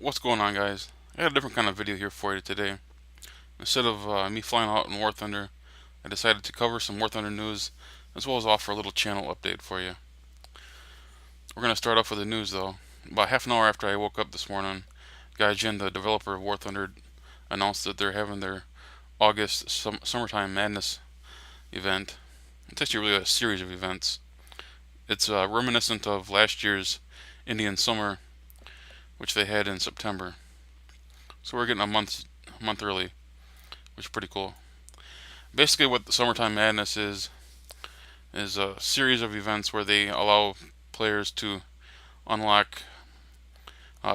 What's going on, guys? I got a different kind of video here for you today. Instead of me flying out in War Thunder, I decided to cover some War Thunder news as well as offer a little channel update for you. We're going to start off with the news though. About half an hour after I woke up this morning, Gaijin, the developer of War Thunder, announced that they're having their August Summertime Madness event. It's actually really a series of events. It's reminiscent of last year's Indian Summer, which they had in September. So we're getting a month early, which is pretty cool. Basically, what the Summertime Madness is a series of events where they allow players to unlock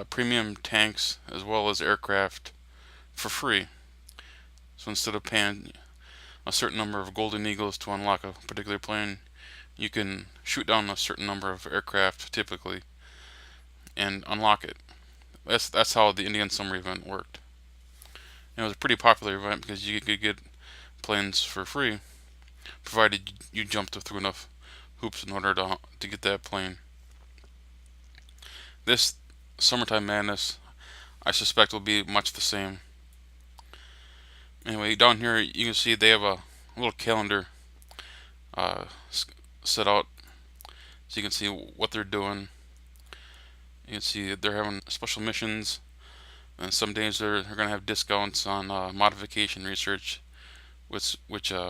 premium tanks as well as aircraft for free. So instead of paying a certain number of golden eagles to unlock a particular plane, you can shoot down a certain number of aircraft typically and unlock it. That's how the Indian Summer event worked. And it was a pretty popular event because you could get planes for free, provided you jumped through enough hoops in order to get that plane. This Summertime Madness, I suspect, will be much the same. Anyway, down here you can see they have a little calendar uh, set out, so you can see what they're doing. You can see they're having special missions, and some days they're going to have discounts on modification research, which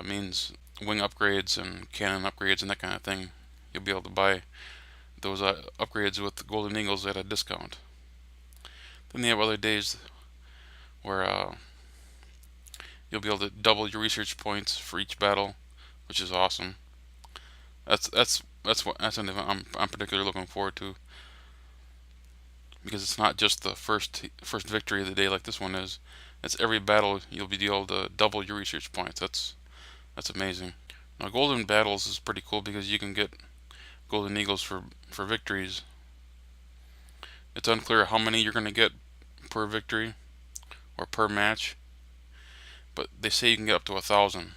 means wing upgrades and cannon upgrades and that kind of thing. You'll be able to buy those upgrades with golden eagles at a discount. Then they have other days where you'll be able to double your research points for each battle, which is awesome. That's an event I'm particularly looking forward to, because it's not just the first victory of the day like this one is. It's every battle you'll be able to double your research points. That's amazing. Now, golden battles is pretty cool because you can get golden eagles for victories. It's unclear how many you're going to get per victory or per match, but they say you can get up to 1,000.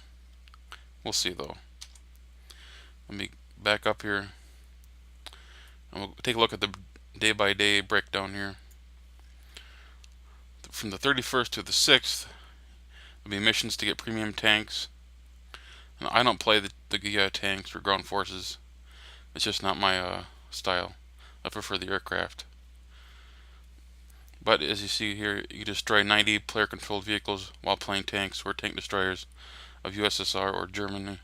We'll see though. Let me back up here and we'll take a look at the day-by-day breakdown here. From the 31st to the 6th, there'll be missions to get premium tanks. And I don't play the tanks for ground forces. It's just not my style. I prefer the aircraft. But as you see here, you destroy 90 player-controlled vehicles while playing tanks or tank destroyers of USSR or Germany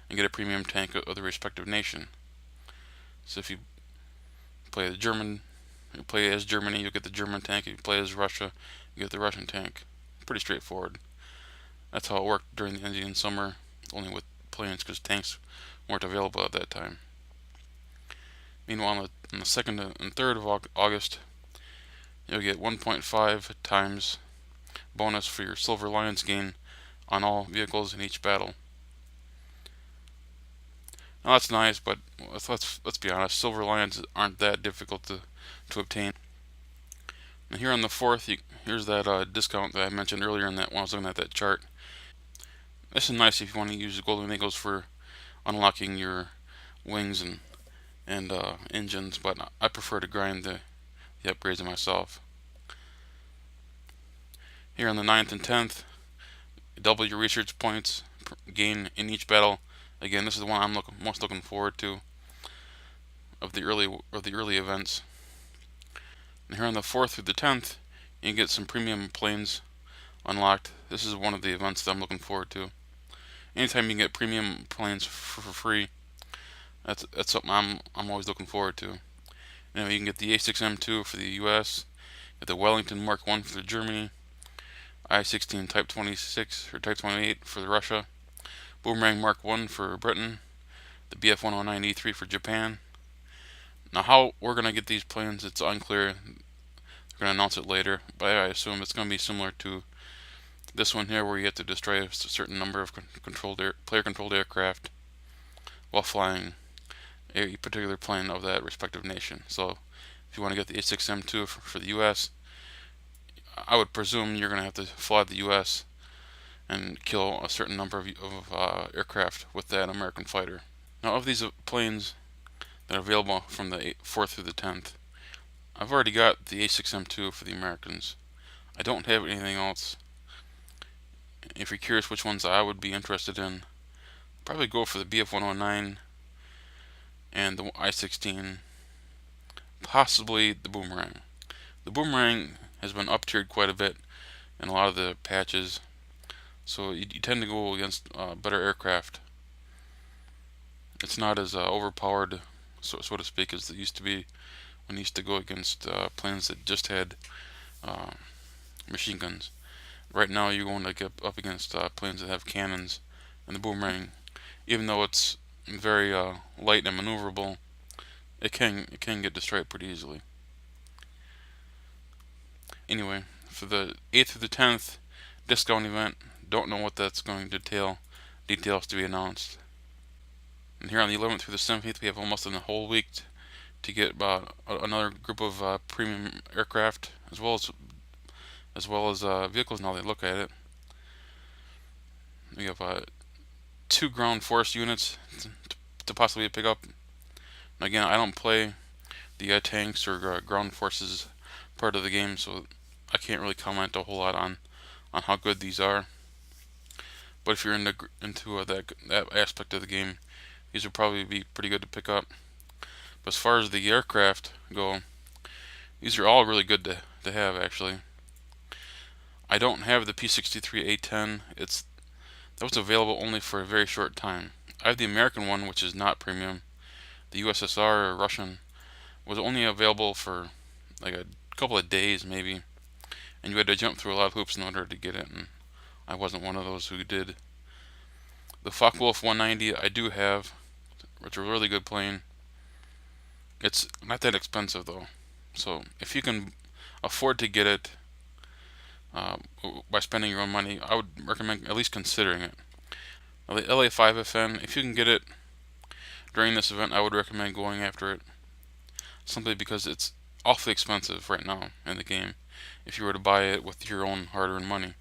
and get a premium tank of the respective nation. So if you play as Germany, you'll get the German tank. If you play as Russia, you get the Russian tank. Pretty straightforward. That's how it worked during the Indian Summer, only with planes because tanks weren't available at that time. Meanwhile, on the 2nd and 3rd of August, you'll get 1.5 times bonus for your Silver Lions gain on all vehicles in each battle. Now that's nice, but let's be honest, Silver Lions aren't that difficult to obtain. And here on the 4th, here's that discount that I mentioned earlier in that when I was looking at that chart. This is nice if you want to use the golden eagles for unlocking your wings and engines, but I prefer to grind the upgrades myself. Here on the 9th and 10th, double your research points gain in each battle. Again, this is the one I'm most looking forward to of the early events. And here on the 4th through the 10th, you get some premium planes unlocked. This is one of the events that I'm looking forward to. Anytime you can get premium planes for free, that's something I'm always looking forward to. You know, you can get the A6M2 for the US, get the Wellington Mark 1 for Germany, I-16 Type 26 or Type 28 for Russia, Boomerang Mark 1 for Britain, the BF-109E3 for Japan. Now, how we're going to get these planes, it's unclear. They're going to announce it later, but I assume it's going to be similar to this one here, where you have to destroy a certain number of player-controlled aircraft while flying a particular plane of that respective nation. So, if you want to get the A6M2 for the US, I would presume you're going to have to fly the US and kill a certain number of aircraft with that American fighter. Now, of these planes that are available from the 4th through the 10th, I've already got the A6M2 for the Americans. I don't have anything else. If you're curious which ones I would be interested in, probably go for the BF109 and the I16, possibly the Boomerang. The Boomerang has been up-tiered quite a bit in a lot of the patches, so you tend to go against better aircraft. It's not as overpowered, so to speak, as it used to be when you used to go against planes that just had uh, machine guns. Right now, you're going to get up against planes that have cannons, and the Boomerang, even though it's very light and maneuverable, it can get destroyed pretty easily. Anyway, for the 8th through the 10th discount event, don't know what that's going to entail. Details to be announced. And here on the 11th through the 17th, we have almost a whole week to get another group of premium aircraft, as well as vehicles. Now they look at it, we have 2 ground force units to possibly pick up. And again, I don't play the tanks or ground forces part of the game, so I can't really comment a whole lot on how good these are. But if you're into that aspect of the game, these would probably be pretty good to pick up. But as far as the aircraft go, these are all really good to have, actually. I don't have the P-63A-10. That was available only for a very short time. I have the American one, which is not premium. The USSR or Russian was only available for like a couple of days maybe, and you had to jump through a lot of hoops in order to get it, and I wasn't one of those who did. The Focke-Wulf 190 I do have, which is a really good plane. It's not that expensive though, so if you can afford to get it by spending your own money, I would recommend at least considering it. Now, the LA5FN, if you can get it during this event, I would recommend going after it, simply because it's awfully expensive right now in the game if you were to buy it with your own hard-earned money.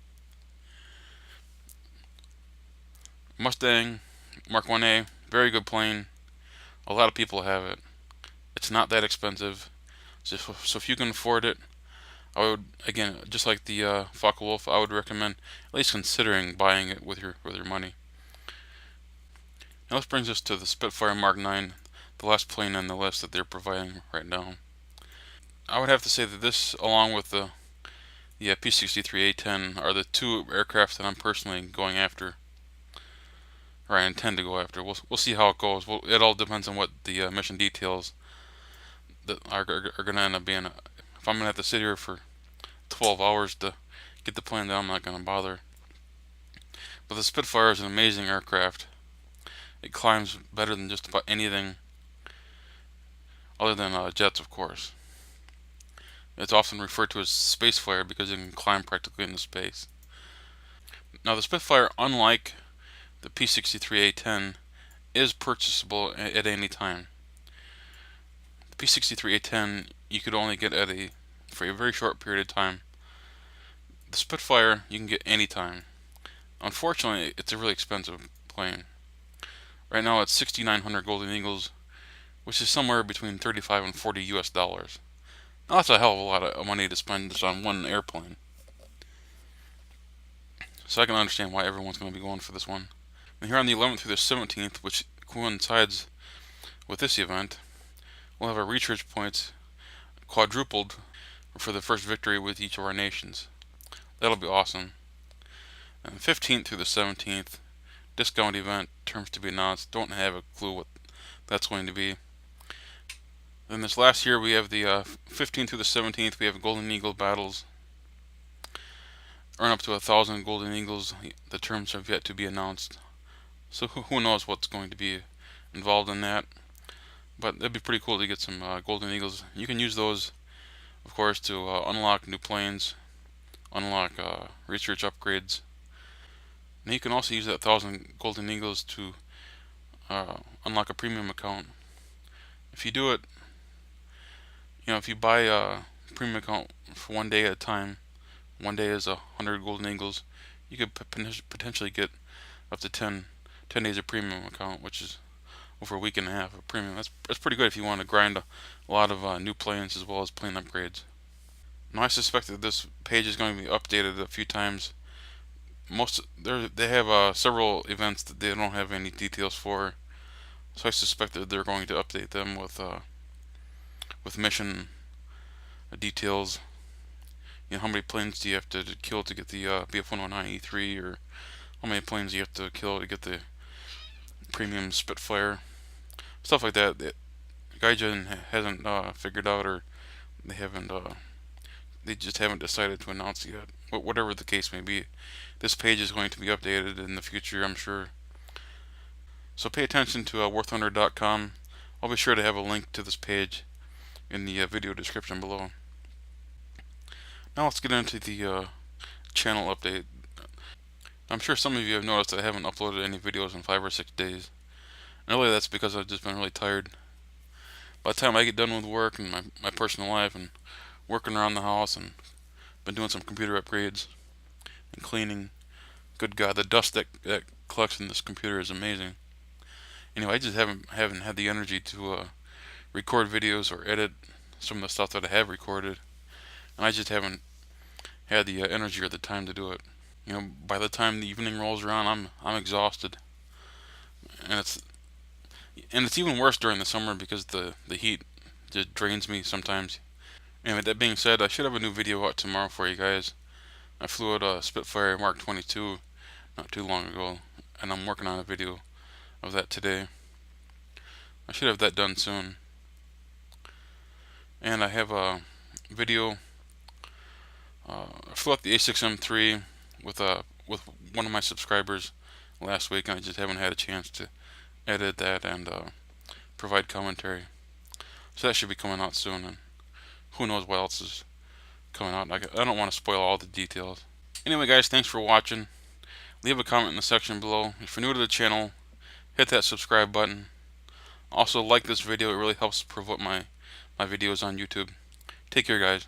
Mustang Mark 1A, very good plane. A lot of people have it. It's not that expensive, so if you can afford it, I would, again, just like the Focke-Wulf, I would recommend at least considering buying it with your money. Now this brings us to the Spitfire Mark 9, the last plane on the list that they're providing right now. I would have to say that this, along with the P-63A-10, are the 2 aircraft that I'm personally going after, or I intend to go after. We'll see how it goes. It all depends on what the mission details that are going to end up being. If I'm going to have to sit here for 12 hours to get the plane, then I'm not going to bother. But the Spitfire is an amazing aircraft. It climbs better than just about anything other than jets, of course. It's often referred to as space flyer because it can climb practically into space. Now the Spitfire, unlike the P-63A-10, is purchasable at any time. The P-63A-10 you could only get for a very short period of time. The Spitfire you can get anytime. Unfortunately, it's a really expensive plane. Right now it's 6,900 Golden Eagles, which is somewhere between 35 and 40 US dollars. Now that's a hell of a lot of money to spend just on one airplane. So I can understand why everyone's going to be going for this one. And here on the 11th through the 17th, which coincides with this event, we'll have our research points quadrupled for the first victory with each of our nations. That'll be awesome. And the 15th through the 17th, discount event, terms to be announced. Don't have a clue what that's going to be. Then this last year we have the 15th through the 17th, we have Golden Eagle battles. Earn up to 1,000 Golden Eagles. The terms have yet to be announced, so who knows what's going to be involved in that. But it'd be pretty cool to get some Golden Eagles. You can use those, of course, to unlock new planes, unlock research upgrades. And you can also use that 1,000 Golden Eagles to unlock a premium account. If you do it, if you buy a premium account for 1 day at a time, 1 day is 100 Golden Eagles, you could potentially get up to 10 days of premium account, which is over a week and a half of premium. That's pretty good if you want to grind a lot of new planes as well as plane upgrades. Now I suspect that this page is going to be updated a few times. They have several events that they don't have any details for, so I suspect that they're going to update them with mission details. You know, how many planes do you have to kill to get the BF-119E3, or how many planes do you have to kill to get the premium Spitfire, stuff like that. That Gaijin hasn't figured out, or they haven't. They just haven't decided to announce yet. Whatever the case may be, this page is going to be updated in the future, I'm sure. So pay attention to warthunder.com. I'll be sure to have a link to this page in the video description below. Now let's get into the channel update. I'm sure some of you have noticed that I haven't uploaded any videos in 5 or 6 days. And really that's because I've just been really tired. By the time I get done with work and my personal life and working around the house and been doing some computer upgrades and cleaning, good God, the dust that collects in this computer is amazing. Anyway, I just haven't had the energy to record videos or edit some of the stuff that I have recorded, and I just haven't had the energy or the time to do it. You know, by the time the evening rolls around, I'm exhausted, and it's even worse during the summer because the heat just drains me sometimes. Anyway, that being said, I should have a new video out tomorrow for you guys. I flew out a Spitfire Mark 22 not too long ago, and I'm working on a video of that today. I should have that done soon. And I have a video. I flew out the A6M3 with one of my subscribers last week, and I just haven't had a chance to edit that and provide commentary. So that should be coming out soon, and who knows what else is coming out. I don't want to spoil all the details. Anyway, guys, thanks for watching. Leave a comment in the section below. If you're new to the channel, hit that subscribe button. Also, like this video. It really helps promote my videos on YouTube. Take care, guys.